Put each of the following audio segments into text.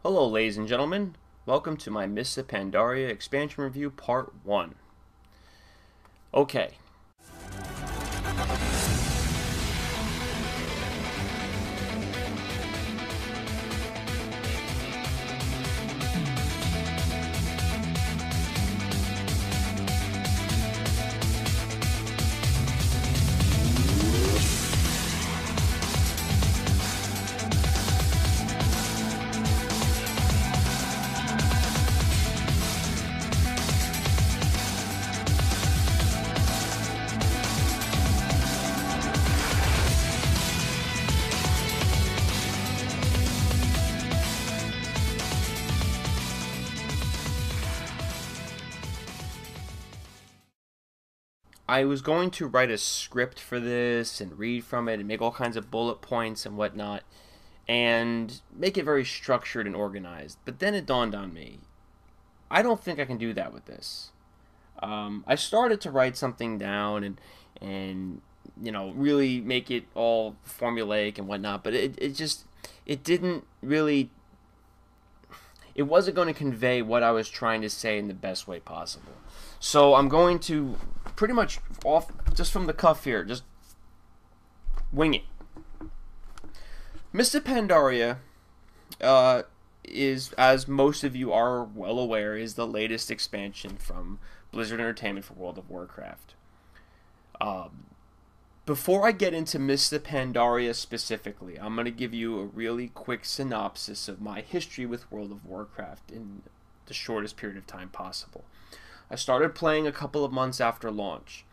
Hello, ladies and gentlemen. Welcome to my Mists of Pandaria expansion review part 1. Okay, I was going to write a script for this and read from it and make all kinds of bullet points and whatnot and make it very structured and organized. But then it dawned on me, I don't think I can do that with this. I started to write something down and really make it all formulaic and whatnot, but it didn't really it wasn't going to convey what I was trying to say in the best way possible. So I'm going to pretty much off just from the cuff here, just wing it. Mists of Pandaria is, as most of you are well aware, is the latest expansion from Blizzard Entertainment for World of Warcraft. Before I get into Mists of Pandaria specifically, I'm going to give you a really quick synopsis of my history with World of Warcraft in the shortest period of time possible. I started playing a couple of months after launch.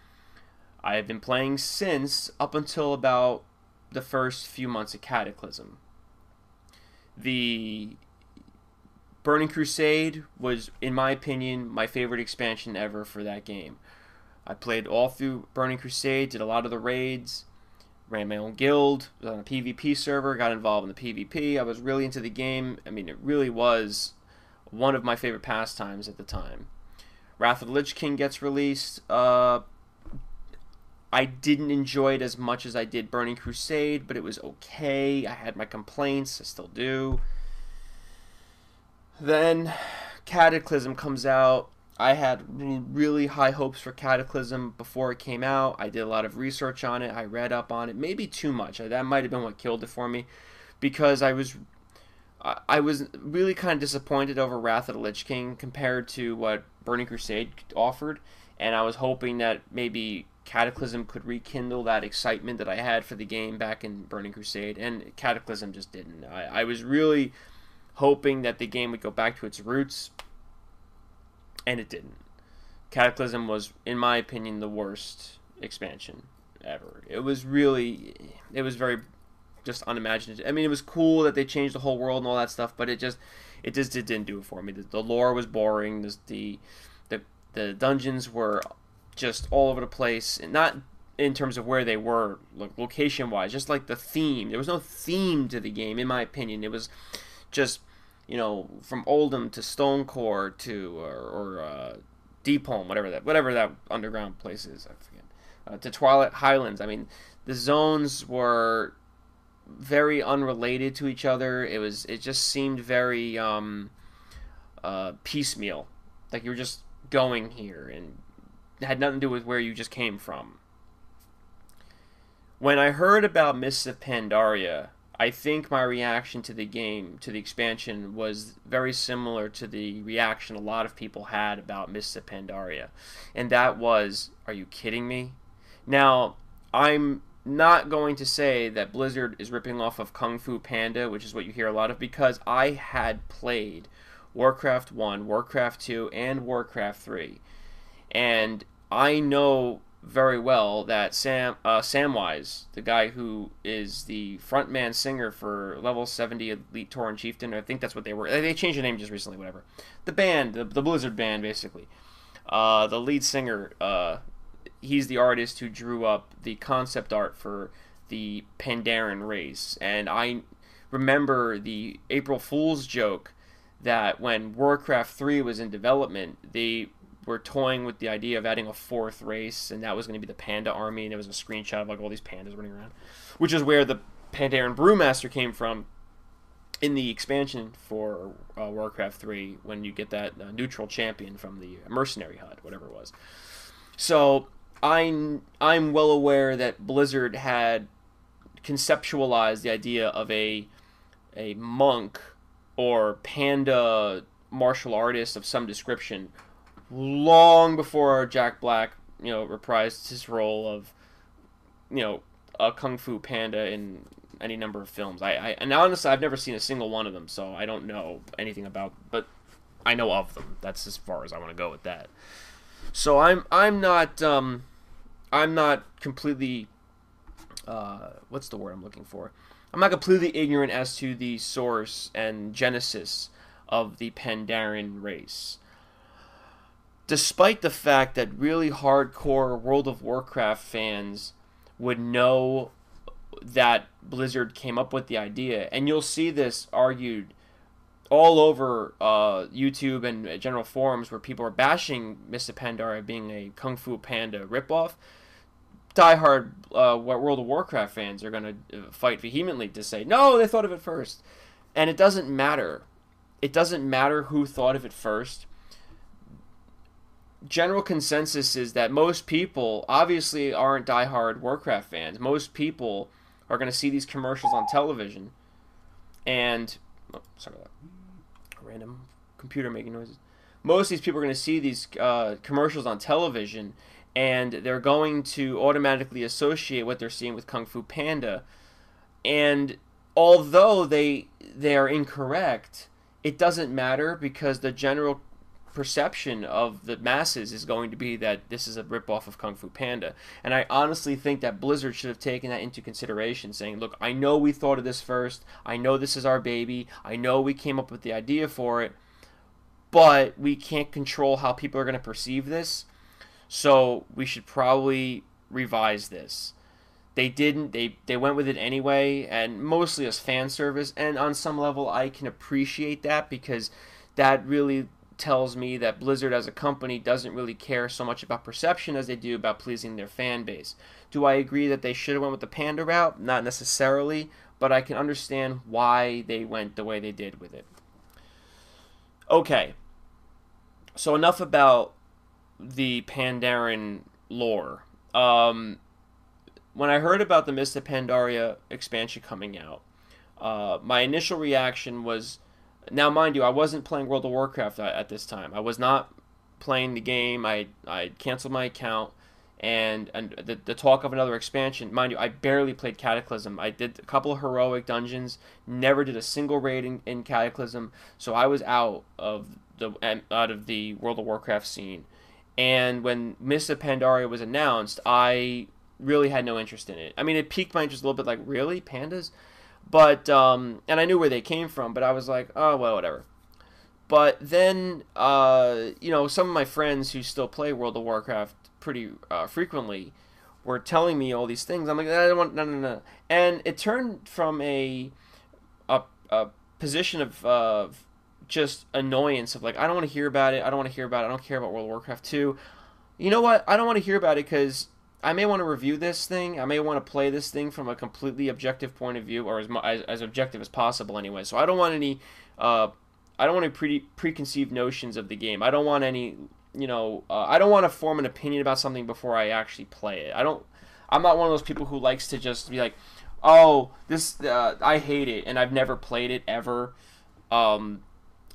I have been playing since, up until about the first few months of Cataclysm. The Burning Crusade was, in my opinion, my favorite expansion ever for that game. I played all through Burning Crusade, did a lot of the raids, ran my own guild, was on a PvP server, got involved in the PvP. I was really into the game. I mean, it really was one of my favorite pastimes at the time. Wrath of the Lich King gets released. I didn't enjoy it as much as I did Burning Crusade, but it was okay. I had my complaints, I still do. Then Cataclysm comes out. I had really high hopes for Cataclysm before it came out. I did a lot of research on it. I read up on it. Maybe too much. That might have been what killed it for me, because I was really kind of disappointed over Wrath of the Lich King compared to what Burning Crusade offered, and I was hoping that maybe Cataclysm could rekindle that excitement that I had for the game back in Burning Crusade, and Cataclysm just didn't. I was really hoping that the game would go back to its roots, and it didn't. Cataclysm was, in my opinion, the worst expansion ever. It was very just unimaginative. I mean, it was cool that they changed the whole world and all that stuff, but it didn't do it for me. The lore was boring. The dungeons were just all over the place, and not in terms of where they were, like location wise, just like the theme. There was no theme to the game, in my opinion. It was just, from Oldham to Stonecore to or Deepholm, whatever that underground place is, I forget, to Twilight Highlands. I mean, the zones were very unrelated to each other. It just seemed very piecemeal, like you were just going here and it had nothing to do with where you just came from. When I heard about Mists of Pandaria, I think my reaction to the game, to the expansion, was very similar to the reaction a lot of people had about Mists of Pandaria. And that was, are you kidding me? Now, I'm not going to say that Blizzard is ripping off of Kung Fu Panda, which is what you hear a lot of, because I had played Warcraft 1, Warcraft 2, and Warcraft 3. And I know very well that Samwise, the guy who is the frontman singer for Level 70 Elite Tauren Chieftain, I think that's what they were. They changed the name just recently, whatever. The band, the Blizzard band, basically. The lead singer, he's the artist who drew up the concept art for the Pandaren race. And I remember the April Fool's joke that when Warcraft 3 was in development, they were toying with the idea of adding a fourth race, and that was going to be the Panda Army, and it was a screenshot of like all these pandas running around, which is where the Pandaren Brewmaster came from. in the expansion for Warcraft 3 when you get that neutral champion from the mercenary hut, whatever it was. So I'm well aware that Blizzard had conceptualized the idea of a monk or panda martial artist of some description long before Jack Black, reprised his role of, a kung fu panda in any number of films. And honestly, I've never seen a single one of them, so I don't know anything about, but I know of them. That's as far as I want to go with that. So I'm not completely what's the word I'm looking for? I'm not completely ignorant as to the source and genesis of the Pandaren race. Despite the fact that really hardcore World of Warcraft fans would know that Blizzard came up with the idea, and you'll see this argued all over YouTube and general forums where people are bashing Mists of Pandaria being a Kung Fu Panda ripoff. Diehard World of Warcraft fans are going to fight vehemently to say, no, they thought of it first. And it doesn't matter. It doesn't matter who thought of it first. General consensus is that most people obviously aren't diehard Warcraft fans. Most people are going to see these commercials on television and... Oh, sorry about that. Random computer making noises. Most of these people are going to see these commercials on television, and they're going to automatically associate what they're seeing with Kung Fu Panda. And although they are incorrect, it doesn't matter because the general perception of the masses is going to be that this is a ripoff of Kung Fu Panda. And I honestly think that Blizzard should have taken that into consideration, saying, look, I know we thought of this first. I know this is our baby. I know we came up with the idea for it. But we can't control how people are going to perceive this. So we should probably revise this. They didn't. They went with it anyway, and mostly as fan service. And on some level, I can appreciate that because that really tells me that Blizzard as a company doesn't really care so much about perception as they do about pleasing their fan base. Do I agree that they should have went with the Panda route? Not necessarily, but I can understand why they went the way they did with it. Okay, so enough about the Pandaren lore. When I heard about the Mists of Pandaria expansion coming out, my initial reaction was, now mind you, I wasn't playing World of Warcraft at this time. I was not playing the game. I canceled my account, and the talk of another expansion, mind you, I barely played Cataclysm. I did a couple of heroic dungeons, never did a single raid in Cataclysm, so I was out of the World of Warcraft scene. And when Mists of Pandaria was announced, I really had no interest in it. I mean, it piqued my interest a little bit, like, really? Pandas? But, and I knew where they came from, but I was like, oh, well, whatever. But then, some of my friends who still play World of Warcraft pretty frequently were telling me all these things. I'm like, I don't want, no. And it turned from a position of just annoyance of like, I don't want to hear about it. I don't want to hear about it. I don't care about World of Warcraft 2. You know what? I don't want to hear about it because I may want to review this thing. I may want to play this thing from a completely objective point of view, or as objective as possible anyway. So I don't want any preconceived notions of the game. I don't want any, I don't want to form an opinion about something before I actually play it. I'm not one of those people who likes to just be like, oh, this, I hate it, and I've never played it ever.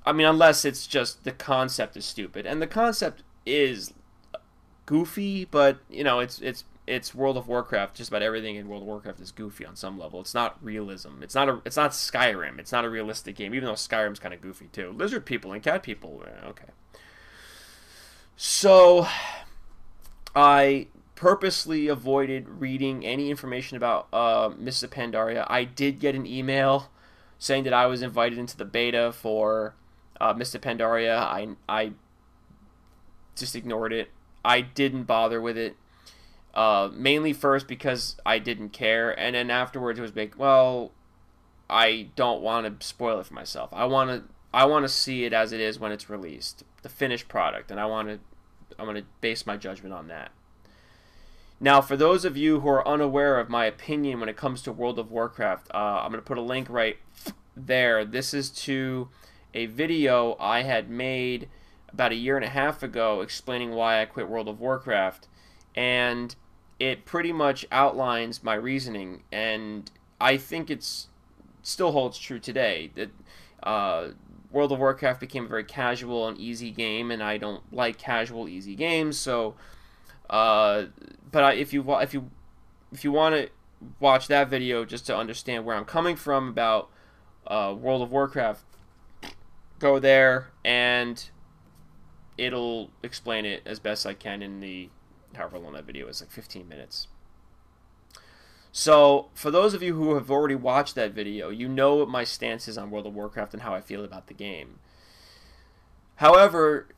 I mean, unless it's just the concept is stupid, and the concept is goofy, but it's World of Warcraft. Just about everything in World of Warcraft is goofy on some level. It's not realism. It's not Skyrim. It's not a realistic game, even though Skyrim's kind of goofy too. Lizard people and cat people, okay. So I purposely avoided reading any information about Mists of Pandaria. I did get an email saying that I was invited into the beta for Mists of Pandaria. I just ignored it. I didn't bother with it. Mainly first because I didn't care, and then afterwards it was like, well, I don't want to spoil it for myself. I want to see it as it is when it's released, the finished product, and I want to base my judgment on that. Now, for those of you who are unaware of my opinion when it comes to World of Warcraft, I'm going to put a link right there. This is to a video I had made about a year and a half ago explaining why I quit World of Warcraft, and it pretty much outlines my reasoning, and I think it's still holds true today that World of Warcraft became a very casual and easy game, and I don't like casual, easy games. So, if you want to watch that video just to understand where I'm coming from about World of Warcraft, go there and it'll explain it as best I can in the however long that video is, like 15 minutes. So, for those of you who have already watched that video, you know what my stance is on World of Warcraft and how I feel about the game. However,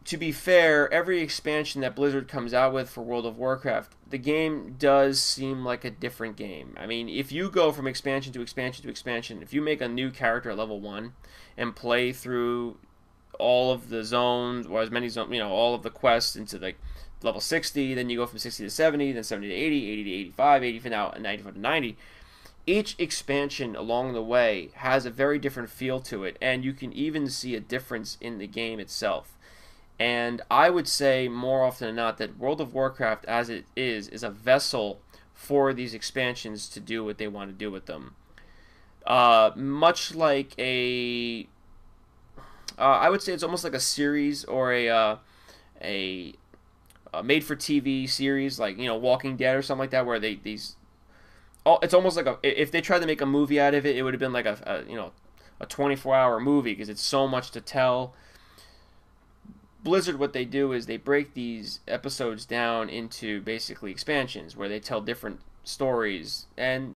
to be fair, every expansion that Blizzard comes out with for World of Warcraft, the game does seem like a different game. I mean, if you go from expansion to expansion to expansion, if you make a new character at level 1 and play through all of the zones, or as many zones, all of the quests into like level 60, then you go from 60 to 70, then 70 to 80, 80 to 85, 80 for now, and 95 to 90. Each expansion along the way has a very different feel to it, and you can even see a difference in the game itself. And I would say more often than not that World of Warcraft, as it is a vessel for these expansions to do what they want to do with them. Much like I would say it's almost like a series or a made-for-TV series, like Walking Dead or something like that, where it's almost like if they tried to make a movie out of it, it would have been like a 24-hour movie because it's so much to tell. Blizzard, what they do is they break these episodes down into basically expansions where they tell different stories, and